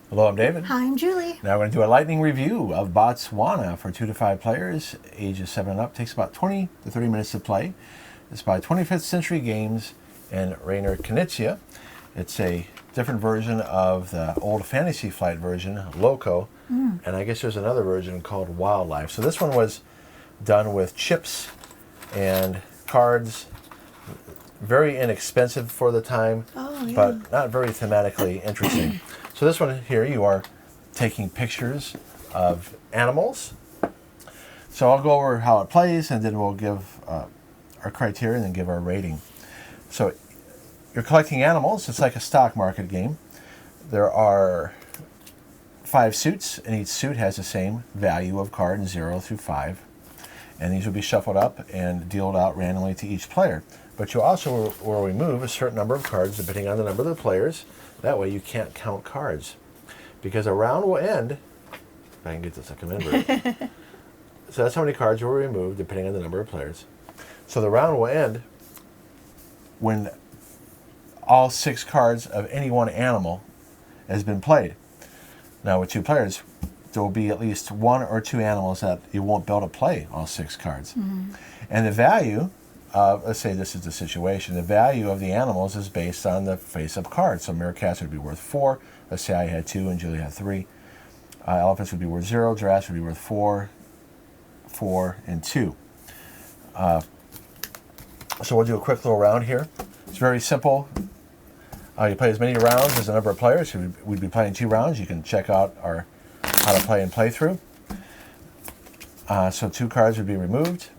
Hello, I'm David. Hi, I'm Julie. Now we're going to do a lightning review of Botswana for 2 to 5 players, ages 7 and up. Takes about 20 to 30 minutes to play. It's by 25th Century Games and Reiner Knizia. It's a different version of the old Fantasy Flight version, Loco, and I guess there's another version called Wildlife. So this one was done with chips and cards. Very inexpensive for the time, but not very thematically interesting. So this one here, you are taking pictures of animals. So I'll go over how it plays, and then we'll give our criteria and then give our rating. So you're collecting animals. It's like a stock market game. There are 5 suits, and each suit has the same value of card, 0 through 5. And these will be shuffled up and dealt out randomly to each player. But you also will remove a certain number of cards depending on the number of the players. That way you can't count cards. Because a round will end, if I can get this, I can remember. So that's how many cards will be removed depending on the number of players. So the round will end when all 6 cards of any one animal has been played. Now with 2 players, there will be at least 1 or 2 animals that you won't be able to play all 6 cards. And the value of, let's say this is the situation, the value of the animals is based on the face-up cards. So meerkats would be worth 4. Let's say I had 2 and Julie had 3. Elephants would be worth 0. Giraffes would be worth 4, 4, and 2. So we'll do a quick little round here. It's very simple. You play as many rounds as the number of players. We'd be playing 2 rounds. You can check out our how to play and play through. So 2 cards would be removed.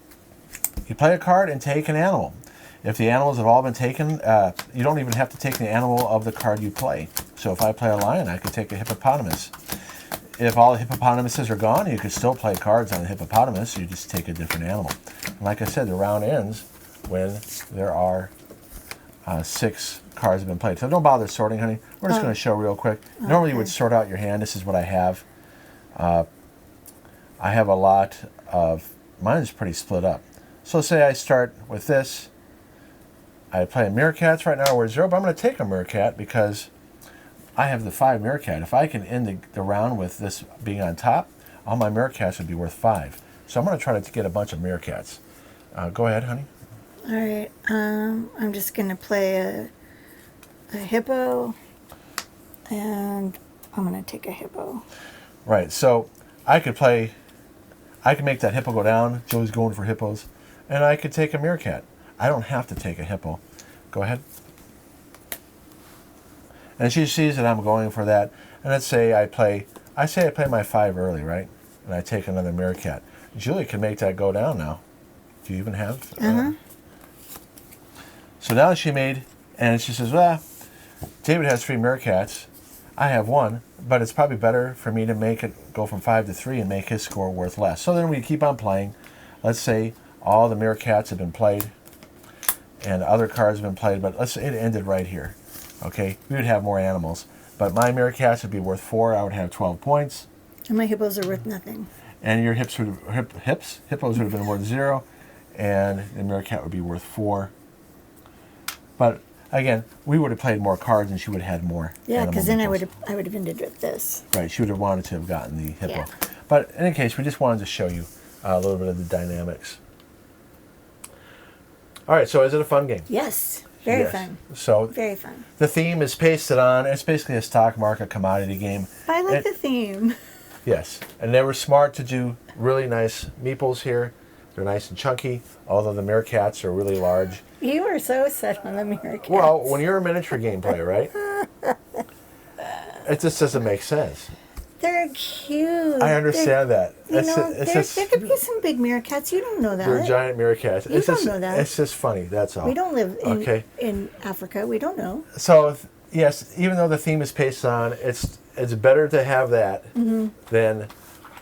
You play a card and take an animal. If the animals have all been taken, you don't even have to take the animal of the card you play. So if I play a lion, I could take a hippopotamus. If all the hippopotamuses are gone, you could still play cards on the hippopotamus. You just take a different animal. And like I said, the round ends when there are 6 cards have been played. So don't bother sorting, honey. We're just going to show real quick. Normally you would sort out your hand. This is what I have. I have a lot of, mine is pretty split up. So say I start with this. I play meerkats right now. We're 0, but I'm going to take a meerkat because I have the 5 meerkat. If I can end the round with this being on top, all my meerkats would be worth 5. So I'm going to try to get a bunch of meerkats. Go ahead, honey. All right. I'm just going to play a hippo, and I'm going to take a hippo. Right. So I could make that hippo go down. Julie's going for hippos. And I could take a meerkat. I don't have to take a hippo. Go ahead. And she sees that I'm going for that. And let's say I play my 5 early, right? And I take another meerkat. Julie can make that go down now. Do you even have? So now she made, and she says, well, David has 3 meerkats. I have 1, but it's probably better for me to make it go from 5 to 3 and make his score worth less. So then we keep on playing. Let's say all the meerkats have been played and other cards have been played, but let's say it ended right here. Okay, we would have more animals, but my meerkats would be worth 4. I would have 12 points. And my hippos are worth nothing. And your hippos would have been worth 0, and the meerkat would be worth 4. But again, we would have played more cards, and she would have had more. Yeah, because then I would have ended with this. Right, she would have wanted to have gotten the hippo. Yeah. But in any case, we just wanted to show you a little bit of the dynamics. All right, so is it a fun game? Yes, very fun. So very fun. The theme is pasted on. It's basically a stock market commodity game. I like the theme. Yes, and they were smart to do really nice meeples here. They're nice and chunky, although the meerkats are really large. You were so set on the meerkats. Well, when you're a miniature game player, right? It just doesn't make sense. They're cute. I understand that. There could be some big meerkats. You don't know that. They're giant meerkats. You don't know that. It's just funny, that's all. We don't live in Africa. We don't know. So, yes, even though the theme is pasted on, it's better to have that than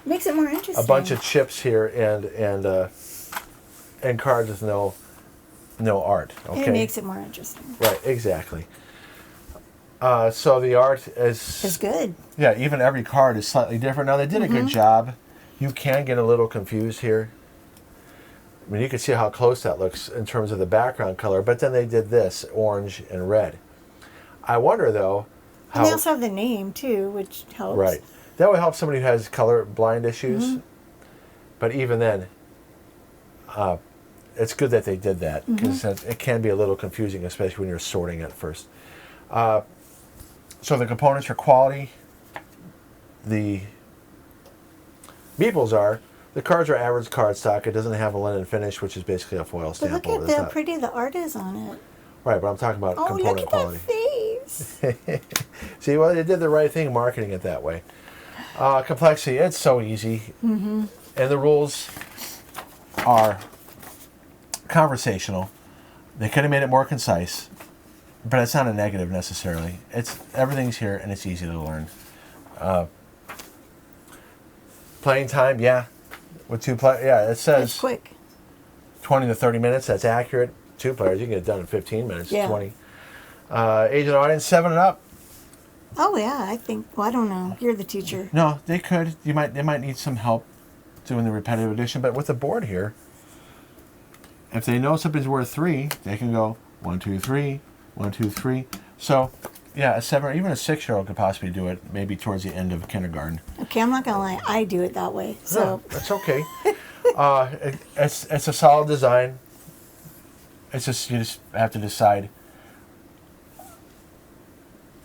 makes it more interesting. A bunch of chips here and cards with no art. Okay, it makes it more interesting. Right, exactly. So the art is good. Yeah, even every card is slightly different. Now they did a good job. You can get a little confused here. I mean, you can see how close that looks in terms of the background color, but then they did this, orange and red. I wonder, though, And they also have the name, too, which helps. Right. That would help somebody who has color blind issues. But even then, it's good that they did that, because it can be a little confusing, especially when you're sorting at first. So the components are quality. The meeples are, the cards are average cardstock. It doesn't have a linen finish, which is basically a foil But stamp look over at the how top. pretty the art is on it. Right, but I'm talking about Oh, component look at quality. that face. See, well, they did the right thing marketing it that way. Complexity, it's so easy. And the rules are conversational. They could have made it more concise, but it's not a negative necessarily. Everything's here and it's easy to learn. Playing time, yeah. With 2 players, yeah, it says It's quick. 20 to 30 minutes. That's accurate. 2 players, you can get it done in 15 minutes, Yeah. 20. Age and audience, 7 and up. Oh, yeah, I think, well, I don't know. You're the teacher. No, they could. They might need some help doing the repetitive addition, but with the board here, if they know something's worth 3, they can go 1, 2, 3, 1, 2, 3. So, yeah, a 7 or even a 6-year-old could possibly do it. Maybe towards the end of kindergarten. Okay, I'm not gonna lie. I do it that way. So No, that's okay. It's a solid design. It's just, you just have to decide,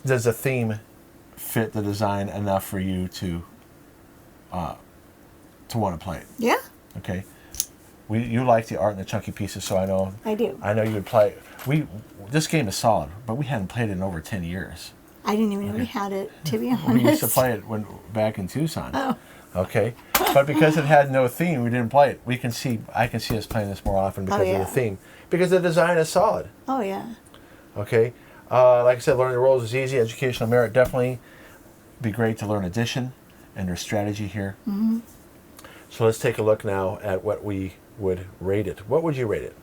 does the theme fit the design enough for you to want to play it? yeah, Okay. You like the art and the chunky pieces, so I know. I do. I know you would play. This game is solid, but we hadn't played it in over 10 years. I didn't even know we had it. To be honest, We used to play it back in Tucson. Oh. Okay, but because it had no theme, we didn't play it. I can see us playing this more often because of the theme, because the design is solid. Oh yeah. Okay, like I said, learning the roles is easy. Educational merit definitely be great to learn addition and their strategy here. So let's take a look now at what we would rate it. What would you rate it?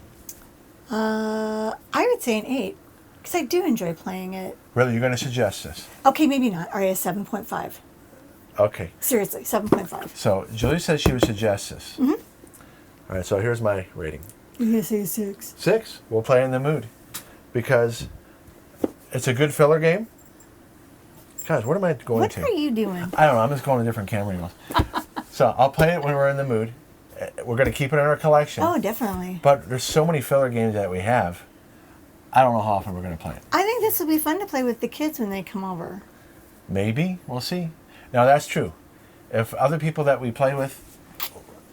I would say an 8 because I do enjoy playing it. Really, you're going to suggest this? Okay, maybe not. All right, a 7.5. Okay. Seriously, 7.5. So Julie says she would suggest this. All right, so here's my rating. I'm gonna say a 6. 6. We'll play in the mood because it's a good filler game. Guys, what am I going What to? are you doing? I don't know. I'm just going to different camera angles. So I'll play it when we're in the mood. We're going to keep it in our collection. Oh, definitely. But there's so many filler games that we have. I don't know how often we're going to play it. I think this will be fun to play with the kids when they come over. Maybe. We'll see. Now, that's true. If other people that we play with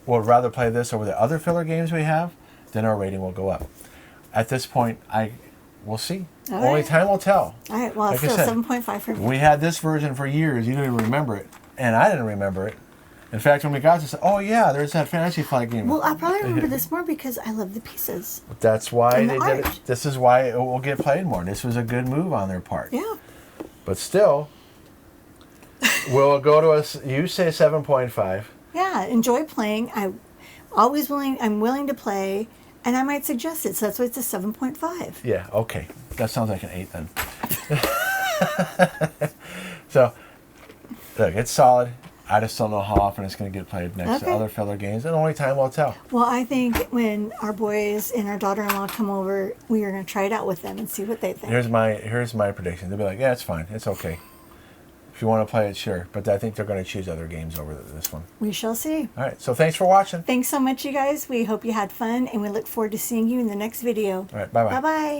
would rather play this over the other filler games we have, then our rating will go up. At this point, we'll see. All Only right. time will tell. All right, well, Like I still said, 7.5 for me. We had this version for years. You didn't even remember it. And I didn't remember it. In fact, when we got this, oh yeah, there's that Fantasy Flight game. Well, I probably remember this more because I love the pieces. That's why And they the did it. art. This is why it will get played more. This was a good move on their part. Yeah. But still, we'll go to you say 7.5. Yeah, enjoy playing. I'm willing to play, and I might suggest it. So that's why it's a 7.5. Yeah, okay. That sounds like an 8 then. So, look, it's solid. I just don't know how often it's going to get played next to other filler games, and only time will tell. Well, I think when our boys and our daughter-in-law come over, we are going to try it out with them and see what they think. Here's my prediction. They'll be like, yeah, it's fine. It's okay. If you want to play it, sure. But I think they're going to choose other games over this one. We shall see. All right, so thanks for watching. Thanks so much, you guys. We hope you had fun, and we look forward to seeing you in the next video. All right, bye-bye. Bye-bye.